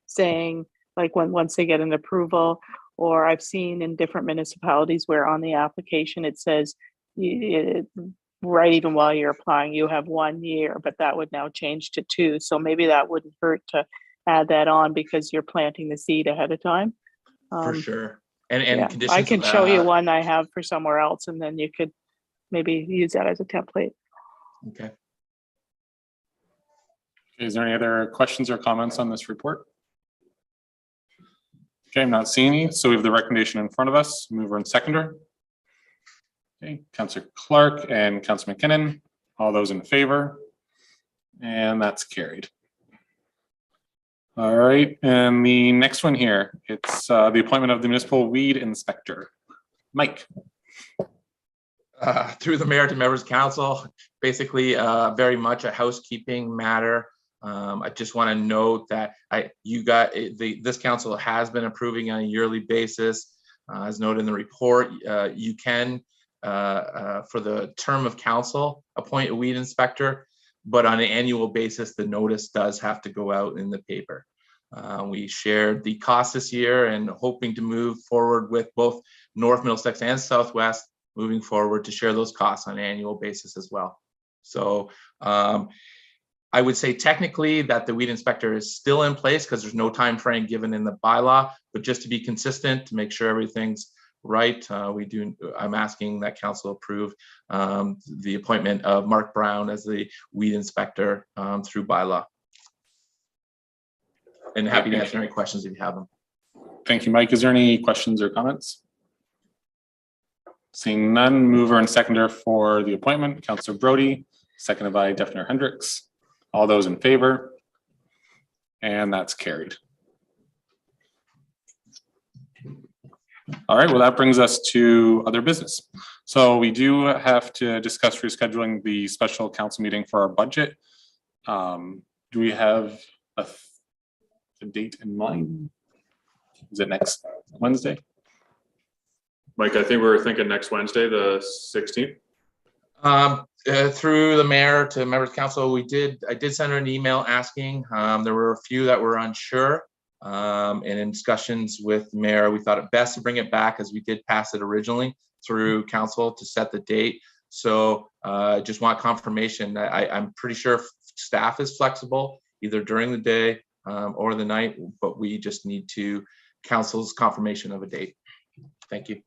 saying like once they get an approval, or I've seen in different municipalities where on the application it says right even while you're applying you have 1 year, but that would now change to 2. So maybe that wouldn't hurt to add that on because you're planting the seed ahead of time. For sure. And yeah, conditions. I can show you one I have for somewhere else, and then you could maybe use that as a template. Okay. Is there any other questions or comments on this report? Okay, I'm not seeing any. So we have the recommendation in front of us. Mover and seconder. Okay, Councillor Clark and Councillor McKinnon. All those in favor? And that's carried. All right, and the next one here, it's the appointment of the municipal weed inspector. Mike. Through the mayor to members of council, basically very much a housekeeping matter. I just want to note that this council has been approving on a yearly basis. As noted in the report, you can, for the term of council, appoint a weed inspector, but on an annual basis, the notice does have to go out in the paper. We shared the cost this year and hoping to move forward with both North Middlesex and Southwest moving forward to share those costs on an annual basis as well. So I would say technically that the weed inspector is still in place because there's no time frame given in the bylaw, but just to be consistent, to make sure everything's right, I'm asking that council approve the appointment of Mark Brown as the weed inspector through bylaw. And happy to answer any questions if you have them. Thank you, Mike. Is there any questions or comments? Seeing none, mover and seconder for the appointment, Councillor Brody, seconded by Deputy Hendricks. All those in favor? And that's carried. All right, well, that brings us to other business. So we do have to discuss rescheduling the special council meeting for our budget. Do we have a date in mind? Is it next Wednesday? Mike, I think we're thinking next Wednesday, the 16th. Through the mayor to members of council, I did send her an email asking. There were a few that were unsure. And in discussions with the mayor, we thought it best to bring it back as we did pass it originally through council to set the date. So just want confirmation that I'm pretty sure staff is flexible either during the day or the night, but we just need council's confirmation of a date. Thank you.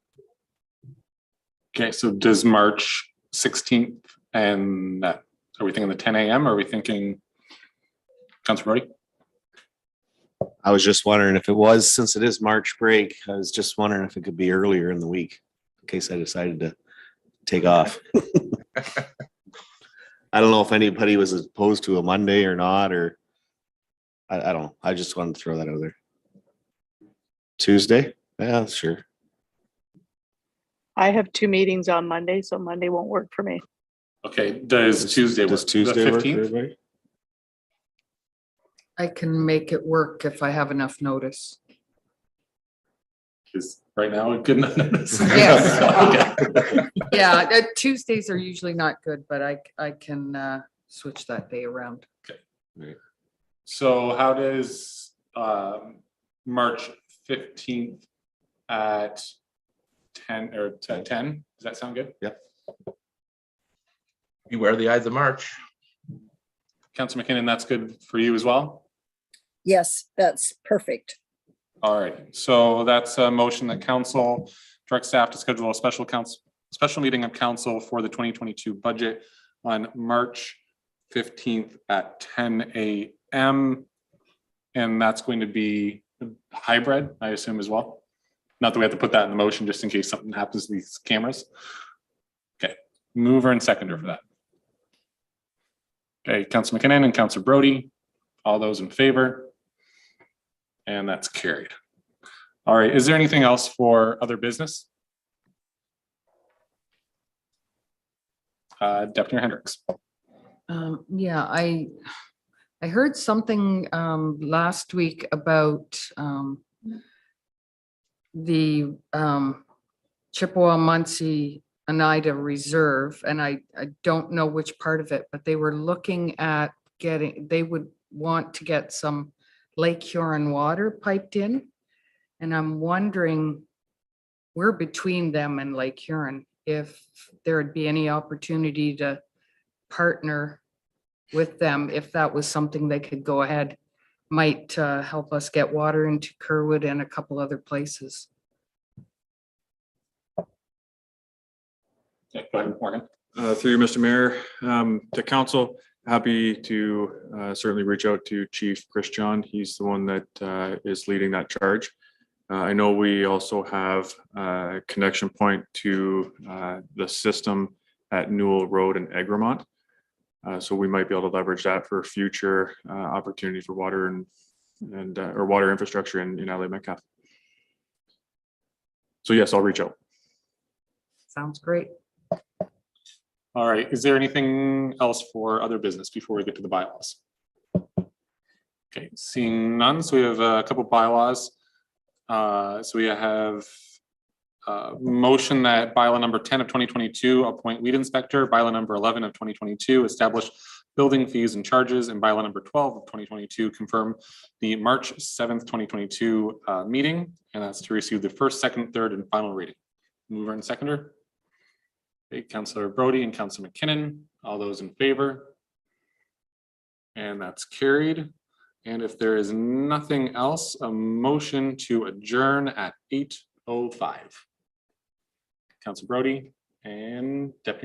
Okay, so does March 16th and are we thinking the 10 a.m. or are we thinking Councillor Brody? I was just wondering if it was, since it is March break, I was just wondering if it could be earlier in the week in case I decided to take off. I don't know if anybody was opposed to a Monday or not, or I don't know. I just wanted to throw that out there. Tuesday? Yeah, sure. I have 2 meetings on Monday, so Monday won't work for me. Okay, does Tuesday work? Does Tuesday work for 15th? everybody? I can make it work if I have enough notice. Is right now a good enough notice? Yes. Okay. Yeah, Tuesdays are usually not good, but I can switch that day around. So how does March 15th at 10 or 10? Does that sound good? Yep. Beware the Ides of March. Councillor McKinnon, that's good for you as well? Yes, that's perfect. All right, so that's a motion that council direct staff to schedule a special meeting of council for the 2022 budget on March 15th at 10 a.m. And that's going to be hybrid, I assume, as well. Not that we have to put that in the motion just in case something happens to these cameras. Okay, mover and seconder for that. Okay, Councillor McKinnon and Councillor Brody, all those in favor? And that's carried. All right, is there anything else for other business? Deputy Hendricks. Yeah, I heard something last week about the Chippewa-Munsee Oneida Reserve, and I don't know which part of it, but they were looking at they would want to get some Lake Huron water piped in. And I'm wondering, we're between them and Lake Huron, if there would be any opportunity to partner with them, if that was something they could go ahead, might help us get water into Kerwood and a couple other places. Okay, go ahead, Morgan. Through you, Mr. Mayor, to council, happy to certainly reach out to Chief Chris John. He's the one that is leading that charge. I know we also have a connection point to the system at Newell Road and Egremont. So we might be able to leverage that for future opportunity for water and or water infrastructure in Adelaide Metcalfe. So yes, I'll reach out. Sounds great. All right, is there anything else for other business before we get to the bylaws? Okay, seeing none, so we have a couple bylaws. So we have motion that bylaw number 10 of 2022 appoint weed inspector, bylaw number 11 of 2022 establish building fees and charges, and bylaw number 12 of 2022 confirm the March 7th, 2022 meeting, and that's to receive the first, second, third, and final reading. Mover and seconder. Okay, Councillor Brody and Councillor McKinnon, all those in favor? And that's carried. And if there is nothing else, a motion to adjourn at 8:05. Councilor Brody and Deputy